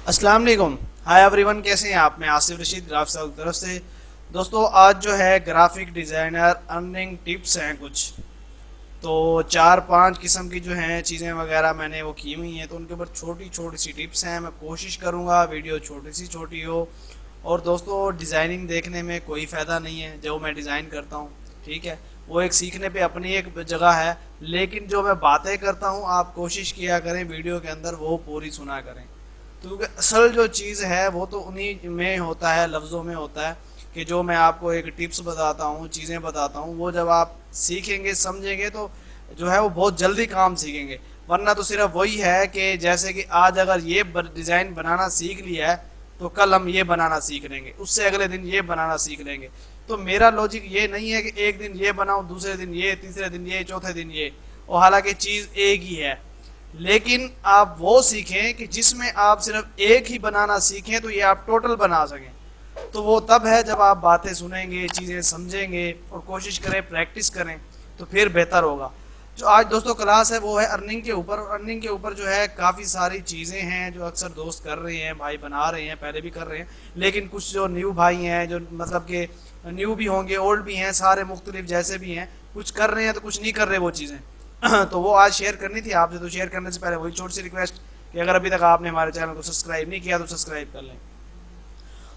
अस्सलाम वालेकुम। Hi everyone, कैसे हैं आप? मैं आसिफ रशीद ग्राफ्स की तरफ से। दोस्तों, आज जो है ग्राफिक डिज़ाइनर अर्निंग टिप्स हैं कुछ। तो चार पांच किस्म की जो हैं चीज़ें वगैरह मैंने वो की हुई हैं, तो उनके ऊपर छोटी छोटी सी टिप्स हैं। मैं कोशिश करूँगा वीडियो छोटी सी छोटी हो। और दोस्तों, डिज़ाइनिंग देखने में कोई फ़ायदा नहीं है जो मैं डिज़ाइन करता हूँ, ठीक है। वो एक सीखने पे अपनी एक जगह है, लेकिन जो मैं बातें करता हूँ आप कोशिश किया करें वीडियो के अंदर वो पूरी सुना करें। तो क्योंकि असल जो चीज़ है वो तो उन्हीं में होता है, लफ्ज़ों में होता है। कि जो मैं आपको एक टिप्स बताता हूँ, चीज़ें बताता हूँ, वो जब आप सीखेंगे समझेंगे तो जो है वो बहुत जल्दी काम सीखेंगे। वरना तो सिर्फ वही है कि जैसे कि आज अगर ये डिज़ाइन बनाना सीख लिया है तो कल हम ये बनाना सीख लेंगे, उससे अगले दिन ये बनाना सीख लेंगे। तो मेरा लॉजिक ये नहीं है कि एक दिन ये बनाऊं, दूसरे दिन ये, तीसरे दिन ये, चौथे दिन ये। और हालांकि चीज़ एक ही है, लेकिन आप वो सीखें कि जिसमें आप सिर्फ एक ही बनाना सीखें तो ये आप टोटल बना सकें। तो वो तब है जब आप बातें सुनेंगे, चीज़ें समझेंगे और कोशिश करें, प्रैक्टिस करें, तो फिर बेहतर होगा। जो आज दोस्तों क्लास है वो है अर्निंग के ऊपर। अर्निंग के ऊपर जो है काफ़ी सारी चीज़ें हैं जो अक्सर दोस्त कर रहे हैं, भाई बना रहे हैं, पहले भी कर रहे हैं। लेकिन कुछ जो न्यू भाई हैं, जो मतलब के न्यू भी होंगे, ओल्ड भी हैं, सारे मुख्तलिफ जैसे भी हैं, कुछ कर रहे हैं तो कुछ नहीं कर रहे वो चीज़ें। तो वो आज शेयर करनी थी आपसे। तो शेयर करने से पहले वही छोटी सी रिक्वेस्ट कि अगर अभी तक आपने हमारे चैनल को सब्सक्राइब नहीं किया तो सब्सक्राइब कर लें।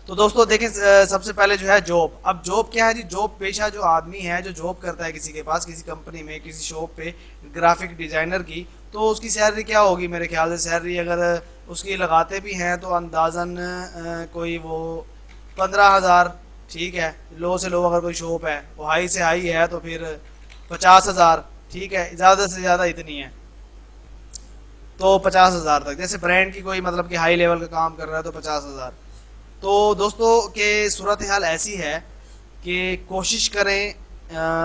तो दोस्तों देखें, सबसे पहले जो है जॉब। अब जॉब क्या है जी? जॉब पेशा जो आदमी है जो जॉब करता है किसी के पास, किसी कंपनी में, किसी शॉप पे, ग्राफिक डिजाइनर की, तो उसकी सैलरी क्या होगी? मेरे ख्याल से सैलरी अगर उसकी लगाते भी हैं तो अंदाजन कोई वो 15,000, ठीक है। लो से लो अगर कोई शॉप है, वो हाई से हाई है तो फिर 50,000, ठीक है। ज़्यादा से ज़्यादा इतनी है तो 50,000 तक। जैसे ब्रांड की कोई मतलब कि हाई लेवल का काम कर रहा है तो 50,000। तो दोस्तों के सूरत हाल ऐसी है कि कोशिश करें,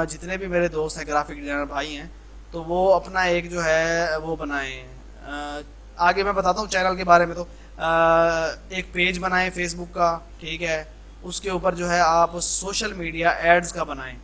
जितने भी मेरे दोस्त हैं ग्राफिक डिजाइनर भाई हैं, तो वो अपना एक जो है वो बनाएं। आगे मैं बताता हूँ चैनल के बारे में। तो एक पेज बनाएं फेसबुक का, ठीक है। उसके ऊपर जो है आप सोशल मीडिया एड्स का बनाएं।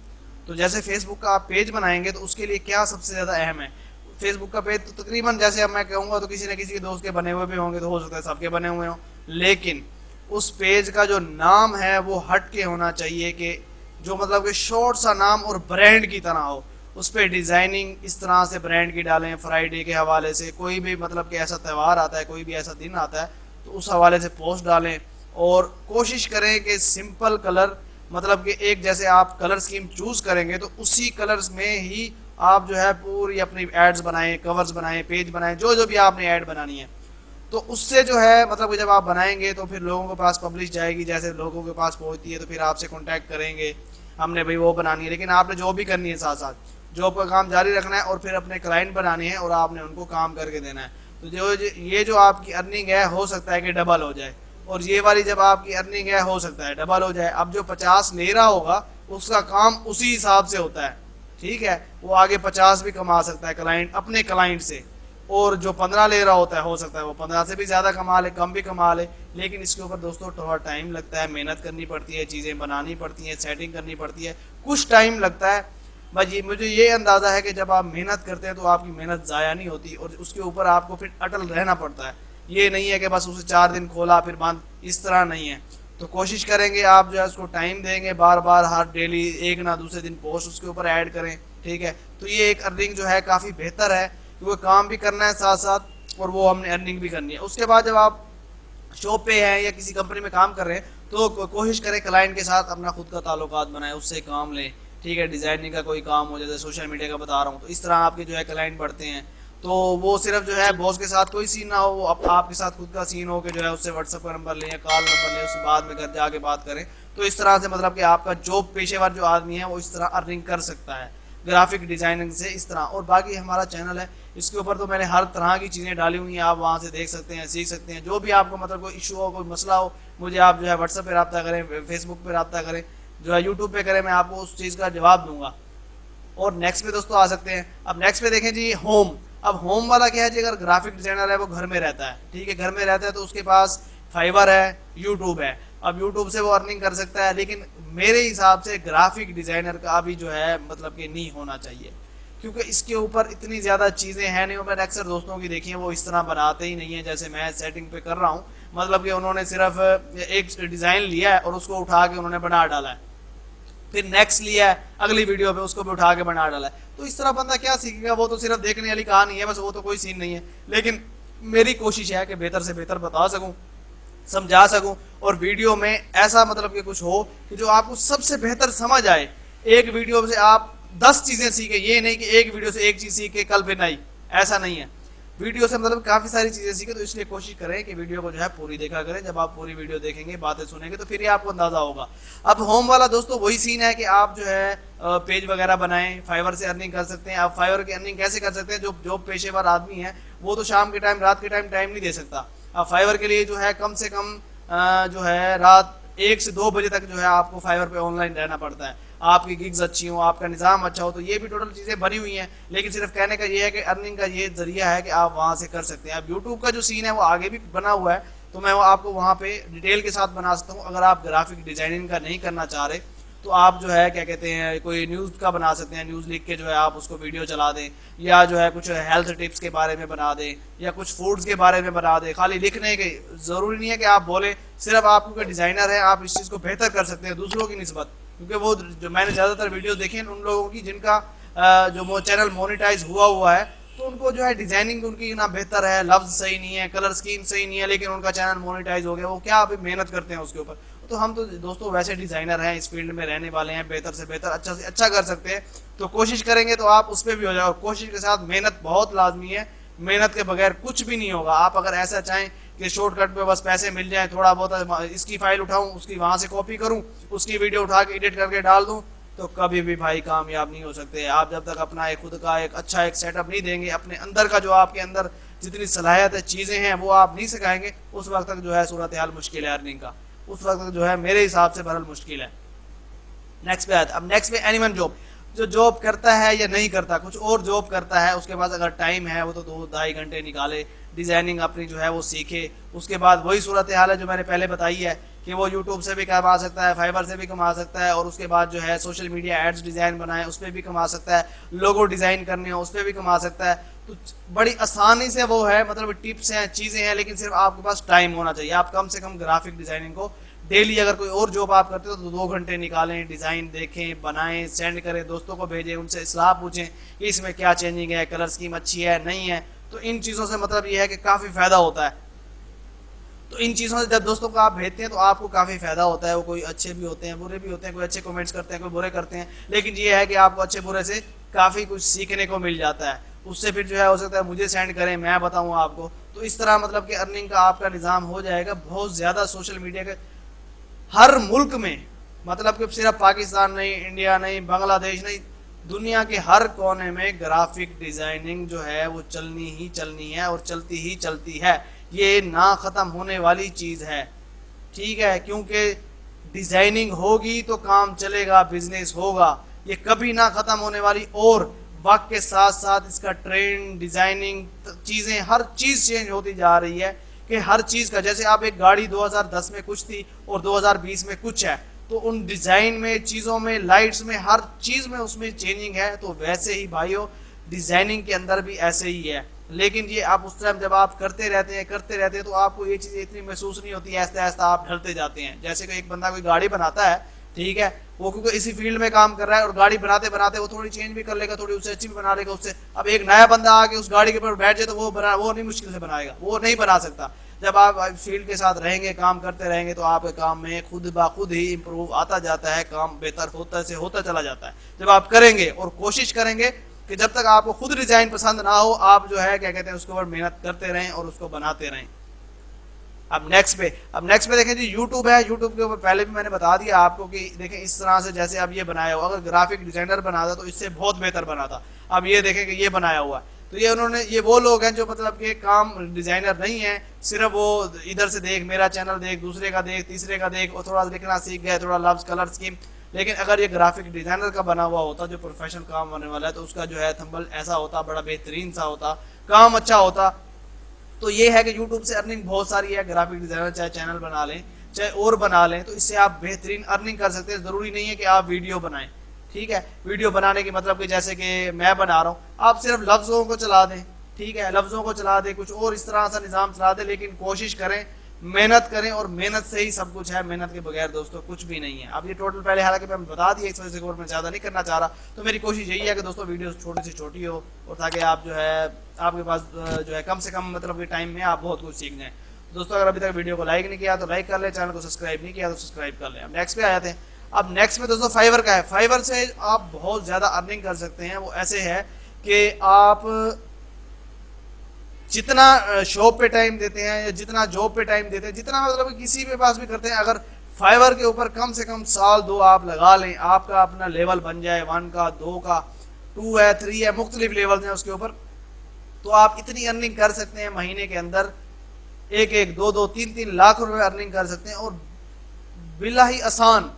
तो जैसे फेसबुक का आप पेज बनाएंगे तो उसके लिए क्या सबसे ज़्यादा अहम है? फेसबुक का पेज तो तकरीबन, जैसे अब मैं कहूँगा तो किसी न किसी के दोस्त के बने हुए भी होंगे, तो हो सकता है सबके बने हुए हों। लेकिन उस पेज का जो नाम है वो हट के होना चाहिए, कि जो मतलब कि शॉर्ट सा नाम और ब्रांड की तरह हो। उस पर डिज़ाइनिंग इस तरह से ब्रांड की डालें, फ्राइडे के हवाले से, कोई भी मतलब कि ऐसा त्यौहार आता है, कोई भी ऐसा दिन आता है, तो उस हवाले से पोस्ट डालें। और कोशिश करें कि सिंपल कलर, मतलब कि एक जैसे आप कलर स्कीम चूज़ करेंगे तो उसी कलर्स में ही आप जो है पूरी अपनी एड्स बनाएं, कवर्स बनाएं, पेज बनाएं, जो जो भी आपने ऐड बनानी है। तो उससे जो है मतलब कि जब आप बनाएंगे तो फिर लोगों के पास पब्लिश जाएगी, जैसे लोगों के पास पहुंचती है तो फिर आपसे कांटेक्ट करेंगे, हमने भाई वो बनानी है। लेकिन आपने जॉब भी करनी है, साथ साथ जॉब का काम जारी रखना है और फिर अपने क्लाइंट बनाने हैं और आपने उनको काम करके देना है। तो जो ये जो आपकी अर्निंग है हो सकता है कि डबल हो जाए, और ये वाली जब आपकी अर्निंग है हो सकता है डबल हो जाए। अब जो 50 ले रहा होगा उसका काम उसी हिसाब से होता है, ठीक है। वो आगे 50 भी कमा सकता है क्लाइंट, अपने क्लाइंट से। और जो 15 ले रहा होता है हो सकता है वो 15 से भी ज़्यादा कमा ले, कम भी कमा ले। लेकिन इसके ऊपर दोस्तों थोड़ा टाइम लगता है, मेहनत करनी पड़ती है, चीज़ें बनानी पड़ती हैं, सेटिंग करनी पड़ती है, कुछ टाइम लगता है। बस ये मुझे ये अंदाज़ा है कि जब आप मेहनत करते हैं तो आपकी मेहनत ज़ाया नहीं होती, और उसके ऊपर आपको फिर अटल रहना पड़ता है। ये नहीं है कि बस उसे 4 दिन खोला फिर बंद, इस तरह नहीं है। तो कोशिश करेंगे आप जो है उसको टाइम देंगे, बार बार हर डेली एक ना दूसरे दिन पोस्ट उसके ऊपर ऐड करें, ठीक है। तो ये एक अर्निंग जो है काफ़ी बेहतर है, क्योंकि काम भी करना है साथ साथ और वो हमने अर्निंग भी करनी है। उसके बाद जब आप शॉप पे हैं या किसी कंपनी में काम कर रहे हैं तो कोशिश करें क्लाइंट के साथ अपना खुद का ताल्लुकात बनाएं, उससे काम लें, ठीक है। डिज़ाइनिंग का कोई काम हो, जैसे सोशल मीडिया का बता रहा हूँ, तो इस तरह आपके जो है क्लाइंट बढ़ते हैं। तो वो सिर्फ जो है बॉस के साथ कोई सीन ना हो, वो आपके साथ खुद का सीन हो कि जो है उससे व्हाट्सअप का नंबर लें या कॉल नंबर लें, उसके बाद में घर जाके बात करें। तो इस तरह से मतलब कि आपका जॉब पेशेवर जो आदमी है वो इस तरह अर्निंग कर सकता है ग्राफिक डिजाइनिंग से, इस तरह। और बाकी हमारा चैनल है, इसके ऊपर तो मैंने हर तरह की चीज़ें डाली हुई हैं, आप वहाँ से देख सकते हैं, सीख सकते हैं। जो भी आपको मतलब कोई इशू हो, कोई मसला हो, मुझे आप जो है व्हाट्सएप पे रब्ता करें, फेसबुक पे रब्ता करें, जो है यूट्यूब पे करें, मैं आपको उस चीज़ का जवाब दूंगा। और नेक्स्ट पे दोस्तों आ सकते हैं। अब नेक्स्ट पे देखें जी, होम। अब होम वाला क्या है जी? अगर ग्राफिक डिजाइनर है वो घर में रहता है, ठीक है, घर में रहता है, तो उसके पास फाइवर है, यूट्यूब है। अब यूट्यूब से वो अर्निंग कर सकता है, लेकिन मेरे हिसाब से ग्राफिक डिजाइनर का भी जो है मतलब कि नहीं होना चाहिए। क्योंकि इसके ऊपर इतनी ज़्यादा चीज़ें हैं नहीं। और मैंने अक्सर दोस्तों की देखी है वो इस तरह बनाते ही नहीं है जैसे मैं सेटिंग पे कर रहा हूँ। मतलब कि उन्होंने सिर्फ एक डिज़ाइन लिया है और उसको उठा के उन्होंने बना डाला है, फिर नेक्स्ट लिया है अगली वीडियो पे उसको भी उठा के बना डाला है। तो इस तरह बंदा क्या सीखेगा? वो तो सिर्फ देखने वाली कहानी है बस, वो तो कोई सीन नहीं है। लेकिन मेरी कोशिश है कि बेहतर से बेहतर बता सकूं, समझा सकूं, और वीडियो में ऐसा मतलब कि कुछ हो कि जो आपको सबसे बेहतर समझ आए। एक वीडियो से आप 10 चीजें सीखे, ये नहीं कि एक वीडियो से एक चीज सीख के कल पे नहीं, ऐसा नहीं है। वीडियो से मतलब काफी सारी चीजें सीखे। तो इसलिए कोशिश करें कि वीडियो को जो है पूरी देखा करें। जब आप पूरी वीडियो देखेंगे, बातें सुनेंगे, तो फिर ये आपको अंदाजा होगा। अब होम वाला दोस्तों वही सीन है कि आप जो है पेज वगैरह बनाएं, फाइवर से अर्निंग कर सकते हैं। आप फाइवर की अर्निंग कैसे कर सकते हैं? जो पेशेवर आदमी है वो तो शाम के टाइम, रात के टाइम नहीं दे सकता। अब फाइवर के लिए जो है कम से कम जो है रात 1 से 2 बजे तक जो है आपको फाइवर पे ऑनलाइन रहना पड़ता है। आपकी गिग्स अच्छी हो, आपका निज़ाम अच्छा हो, तो ये भी टोटल चीज़ें बनी हुई हैं। लेकिन सिर्फ कहने का ये है कि अर्निंग का ये जरिया है कि आप वहाँ से कर सकते हैं। अब यूट्यूब का जो सीन है वो आगे भी बना हुआ है, तो मैं वो आपको वहाँ पे डिटेल के साथ बना सकता हूँ। अगर आप ग्राफिक डिजाइनिंग का नहीं करना चाह रहे तो आप जो है क्या कहते हैं कोई न्यूज़ का बना सकते हैं। न्यूज़ लिख के जो है आप उसको वीडियो चला दें, या जो है कुछ हेल्थ टिप्स के बारे में बना दें, या कुछ फूड्स के बारे में बना दें। खाली लिखने के ज़रूरी नहीं है कि आप बोले, सिर्फ आप क्योंकि डिज़ाइनर हैं आप इस चीज़ को बेहतर कर सकते हैं दूसरों की निस्बत। क्योंकि वो जो मैंने ज़्यादातर वीडियो देखे हैं उन लोगों की जिनका जो चैनल मोनेटाइज हुआ है, तो उनको जो है डिजाइनिंग उनकी ना बेहतर है, लफ्ज सही नहीं है, कलर स्कीम सही नहीं है, लेकिन उनका चैनल मोनेटाइज हो गया। वो क्या अभी मेहनत करते हैं उसके ऊपर। तो हम तो दोस्तों वैसे डिजाइनर हैं, इस फील्ड में रहने वाले हैं, बेहतर से बेहतर अच्छा से अच्छा कर सकते हैं। तो कोशिश करेंगे तो आप उस पर भी हो जाओ। कोशिश के साथ मेहनत बहुत लाजमी है, मेहनत के बगैर कुछ भी नहीं होगा। आप अगर ऐसा चाहें कि शॉर्टकट पे बस पैसे मिल जाए, थोड़ा बहुत इसकी फाइल उठाऊं, उसकी वहां से कॉपी करूं, उसकी वीडियो उठा के एडिट करके डाल दूं, तो कभी भी भाई कामयाब नहीं हो सकते। आप जब तक अपना एक खुद का एक अच्छा एक सेटअप नहीं देंगे, अपने अंदर का जो आपके अंदर जितनी सलाहियत है, चीज़ें हैं, वो आप नहीं सिखाएंगे, उस वक्त तक जो है सूरत हाल मुश्किल है अर्निंग का। उस वक्त तक जो है मेरे हिसाब से बहरहाल मुश्किल है। नेक्स्ट पे आता है। अब नेक्स्ट पे एनीवन जॉब, जो जॉब करता है या नहीं करता, कुछ और जॉब करता है, उसके बाद अगर टाइम है वो तो 2-2.5 घंटे निकाले, डिजाइनिंग अपनी जो है वो सीखे। उसके बाद वही सूरत हाल है जो मैंने पहले बताई है कि वो यूट्यूब से भी कमा सकता है, फाइबर से भी कमा सकता है, और उसके बाद जो है सोशल मीडिया एड्स डिजाइन बनाए उस पर भी कमा सकता है, लोगो डिजाइन करने हो उस पर भी कमा सकता है। तो बड़ी आसानी से वो है, मतलब टिप्स हैं, चीजें हैं, लेकिन सिर्फ आपके पास टाइम होना चाहिए। आप कम से कम ग्राफिक डिजाइनिंग को डेली, अगर कोई और जॉब आप करते हो तो 2 घंटे निकालें, डिज़ाइन देखें, बनाएं, सेंड करें, दोस्तों को भेजें, उनसे सलाह पूछें कि इसमें क्या चेंजिंग है, कलर स्कीम अच्छी है नहीं है। तो इन चीज़ों से मतलब ये है कि काफ़ी फ़ायदा होता है। तो इन चीज़ों से जब दोस्तों को आप भेजते हैं तो आपको काफ़ी फ़ायदा होता है। वो कोई अच्छे भी होते हैं, बुरे भी होते हैं, कोई अच्छे कमेंट्स करते हैं, कोई बुरे करते हैं, लेकिन ये है कि आपको अच्छे बुरे से काफ़ी कुछ सीखने को मिल जाता है। उससे फिर जो है हो सकता है मुझे सेंड करें, मैं बताऊँ आपको। तो इस तरह मतलब कि अर्निंग का आपका निज़ाम हो जाएगा। बहुत ज़्यादा सोशल मीडिया के हर मुल्क में, मतलब कि सिर्फ पाकिस्तान नहीं, इंडिया नहीं, बांग्लादेश नहीं, दुनिया के हर कोने में ग्राफिक डिजाइनिंग जो है वो चलनी ही चलनी है और चलती ही चलती है। ये ना ख़त्म होने वाली चीज़ है, ठीक है। क्योंकि डिजाइनिंग होगी तो काम चलेगा, बिजनेस होगा, ये कभी ना ख़त्म होने वाली। और वक्त के साथ साथ इसका ट्रेंड, डिजाइनिंग, चीज़ें, हर चीज़ चेंज होती जा रही है। कि हर चीज़ का, जैसे आप एक गाड़ी 2010 में कुछ थी और 2020 में कुछ है, तो उन डिज़ाइन में, चीज़ों में, लाइट्स में, हर चीज़ में उसमें चेंजिंग है। तो वैसे ही भाइयों डिज़ाइनिंग के अंदर भी ऐसे ही है। लेकिन ये आप उस टाइम जब आप करते रहते हैं तो आपको ये चीज़ें इतनी महसूस नहीं होती, ऐसा ऐसा आप ढलते जाते हैं। जैसे कि एक बंदा कोई गाड़ी बनाता है, ठीक है, वो क्योंकि इसी फील्ड में काम कर रहा है और गाड़ी बनाते बनाते वो थोड़ी चेंज भी कर लेगा, थोड़ी उससे अच्छी भी बना लेगा उससे। अब एक नया बंदा आके उस गाड़ी के ऊपर बैठ जाए तो वो नहीं, मुश्किल से बनाएगा, वो नहीं बना सकता। जब आप फील्ड के साथ रहेंगे, काम करते रहेंगे, तो आपके काम में खुद ब खुद ही इम्प्रूव आता जाता है, काम बेहतर होता चला जाता है जब आप करेंगे। और कोशिश करेंगे कि जब तक आपको खुद डिजाइन पसंद ना हो, आप जो है क्या कहते हैं उसके ऊपर मेहनत करते रहें और उसको बनाते रहें। अब नेक्स्ट पे देखें जी, यूट्यूब है। यूट्यूब के ऊपर पहले भी मैंने बता दिया आपको कि देखें इस तरह से जैसे अब ये बनाया हुआ, अगर ग्राफिक डिजाइनर बनाता तो इससे बहुत बेहतर बनाता। अब ये देखें कि ये बनाया हुआ है, तो ये उन्होंने, ये वो लोग हैं जो मतलब कि काम डिजाइनर नहीं है, सिर्फ वो इधर से देख, मेरा चैनल देख, दूसरे का देख, तीसरे का देख, और थोड़ा लिखना सीख गए, थोड़ा लफ्ज, कलर स्कीम। लेकिन अगर ये ग्राफिक डिजाइनर का बना हुआ होता, जो प्रोफेशनल काम होने वाला है, तो उसका जो है थंबनेल ऐसा होता, बड़ा बेहतरीन सा होता, काम अच्छा होता। तो ये है कि यूट्यूब से अर्निंग बहुत सारी है। ग्राफिक डिजाइनर चाहे चैनल बना लें, चाहे और बना लें, तो इससे आप बेहतरीन अर्निंग कर सकते हैं। ज़रूरी नहीं है कि आप वीडियो बनाएं, ठीक है। वीडियो बनाने की मतलब कि जैसे कि मैं बना रहा हूँ, आप सिर्फ लफ्ज़ों को चला दें, ठीक है, लफ्ज़ों को चला दें, कुछ और इस तरह सा निज़ाम चला दें, लेकिन कोशिश करें, मेहनत करें, और मेहनत से ही सब कुछ है, मेहनत के बगैर दोस्तों कुछ भी नहीं है। अब ये टोटल पहले हालांकि मैं बता दिया, इस वजह से और मैं ज़्यादा नहीं करना चाह रहा, तो मेरी कोशिश यही है कि दोस्तों वीडियो छोटी से छोटी हो, और ताकि आप जो है आपके पास जो है कम से कम मतलब के टाइम में आप बहुत कुछ सीख जाएँ। दोस्तों अगर अभी तक वीडियो को लाइक नहीं किया तो लाइक कर ले, चैनल को सब्सक्राइब नहीं किया तो सब्सक्राइब कर ले। अब नेक्स्ट पे आ जाते हैं। अब नेक्स्ट में दोस्तों फाइवर का है। फाइवर से आप बहुत ज़्यादा अर्निंग कर सकते हैं। वो ऐसे है कि आप जितना शॉप पे टाइम देते हैं या जितना जॉब पे टाइम देते हैं, जितना मतलब किसी के पास भी करते हैं, अगर फाइवर के ऊपर कम से कम साल 2 आप लगा लें, आपका अपना लेवल बन जाए 1 का, 2 का, 2 है, 3 है, मुख्तलिफ लेवल हैं उसके ऊपर, तो आप इतनी अर्निंग कर सकते हैं महीने के अंदर, 1-1, 2-2, 3-3 लाख रुपए अर्निंग कर सकते हैं। और बिल्ला ही आसान,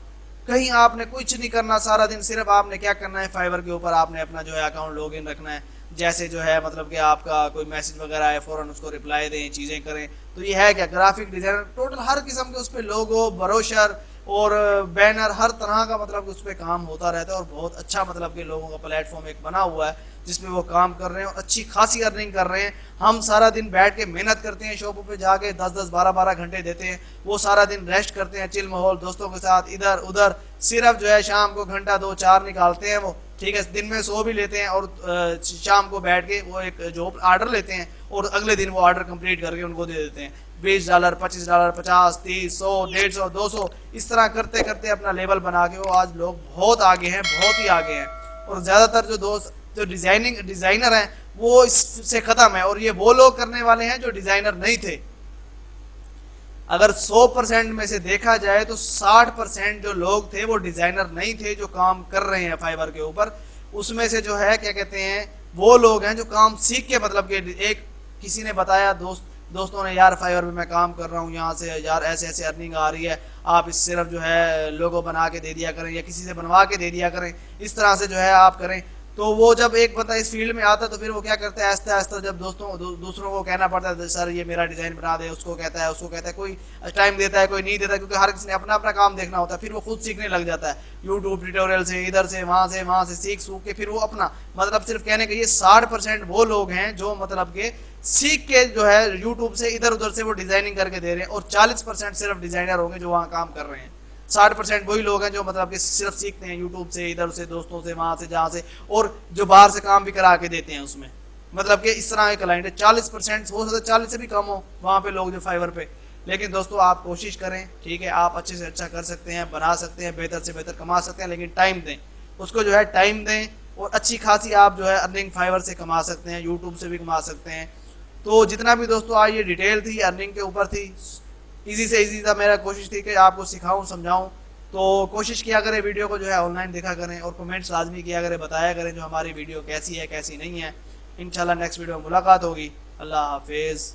कहीं आपने कुछ नहीं करना, सारा दिन सिर्फ आपने क्या करना है, फाइवर के ऊपर आपने अपना जो है अकाउंट लॉगिन रखना है। जैसे जो है मतलब कि आपका कोई मैसेज वगैरह है, फ़ौरन उसको रिप्लाई दें, चीज़ें करें। तो ये है क्या, ग्राफिक डिज़ाइनर टोटल हर किस्म के उस पर लोगो, ब्रोशर और बैनर, हर तरह का मतलब उस पर काम होता रहता है। और बहुत अच्छा मतलब कि लोगों का प्लेटफॉर्म एक बना हुआ है जिसमें वो काम कर रहे हैं और अच्छी खासी अर्निंग कर रहे हैं। हम सारा दिन बैठ के मेहनत करते हैं, शॉपों पे जाके 10-10, 12-12 घंटे देते हैं, वो सारा दिन रेस्ट करते हैं, चिल माहौल दोस्तों के साथ इधर उधर, सिर्फ जो है शाम को घंटा 2-4 निकालते हैं वो, ठीक है, दिन में सो भी लेते हैं और शाम को बैठ के वो एक जॉब ऑर्डर लेते हैं और अगले दिन वो ऑर्डर कंप्लीट करके उनको दे देते हैं। $20, $25, 50, 30, 100, 150, 200, इस तरह करते करते अपना लेवल बना के वो आज लोग बहुत आगे हैं, बहुत ही आगे हैं। और ज़्यादातर जो दोस्त जो डिज़ाइनर हैं वो इससे ख़त्म है, और ये वो लोग करने वाले हैं जो डिज़ाइनर नहीं थे। अगर 100% में से देखा जाए तो 60% जो लोग थे वो डिज़ाइनर नहीं थे जो काम कर रहे हैं फाइवर के ऊपर। उसमें से जो है क्या कहते हैं, वो लोग हैं जो काम सीख के मतलब कि एक किसी ने बताया, दोस्तों ने, यार फाइवर में मैं काम कर रहा हूँ, यहाँ से यार ऐसे ऐसे अर्निंग आ रही है, आप इस सिर्फ जो है लोगो बना के दे दिया करें या किसी से बनवा के दे दिया करें, इस तरह से जो है आप करें। तो वो जब एक बंदा इस फील्ड में आता है तो फिर वो क्या करता है, आहिस्ता आहिस्ता जब दूसरों को कहना पड़ता है सर ये मेरा डिज़ाइन बना दे, उसको कहता है, कोई टाइम देता है, कोई नहीं देता, क्योंकि हर किसी ने अपना अपना काम देखना होता है। फिर वो खुद सीखने लग जाता है, यूट्यूब ट्यूटोरियल से, इधर से वहाँ से सीख के फिर वो अपना मतलब सिर्फ कहने का ये 60% वो लोग हैं जो मतलब के सीख के जो है यूट्यूब से इधर उधर से वो डिज़ाइनिंग करके दे रहे हैं, और 40% सिर्फ डिज़ाइनर होंगे जो वहाँ काम कर रहे हैं। 60% वही लोग हैं जो मतलब कि सिर्फ सीखते हैं यूट्यूब से, इधर से, दोस्तों से, वहाँ से, जहाँ से, और जो बाहर से काम भी करा के देते हैं उसमें। मतलब कि इस तरह के क्लाइंट है। 40% हो सकता है 40 से भी कम हो वहाँ पे लोग जो फाइवर पे। लेकिन दोस्तों आप कोशिश करें, ठीक है, आप अच्छे से अच्छा कर सकते हैं, बना सकते हैं, बेहतर से बेहतर कमा सकते हैं, लेकिन टाइम दें उसको, जो है टाइम दें, और अच्छी खासी आप जो है अर्निंग फाइवर से कमा सकते हैं, यूट्यूब से भी कमा सकते हैं। तो जितना भी दोस्तों आज ये डिटेल थी अर्निंग के ऊपर थी, इजी से इजी था, मेरा कोशिश थी कि आपको सिखाऊं, समझाऊं। तो कोशिश किया करें वीडियो को जो है ऑनलाइन देखा करें, और कमेंट्स लाजमी किया करें, बताया करें जो हमारी वीडियो कैसी है कैसी नहीं है। इंशाल्लाह नेक्स्ट वीडियो में मुलाकात होगी। अल्लाह हाफिज़।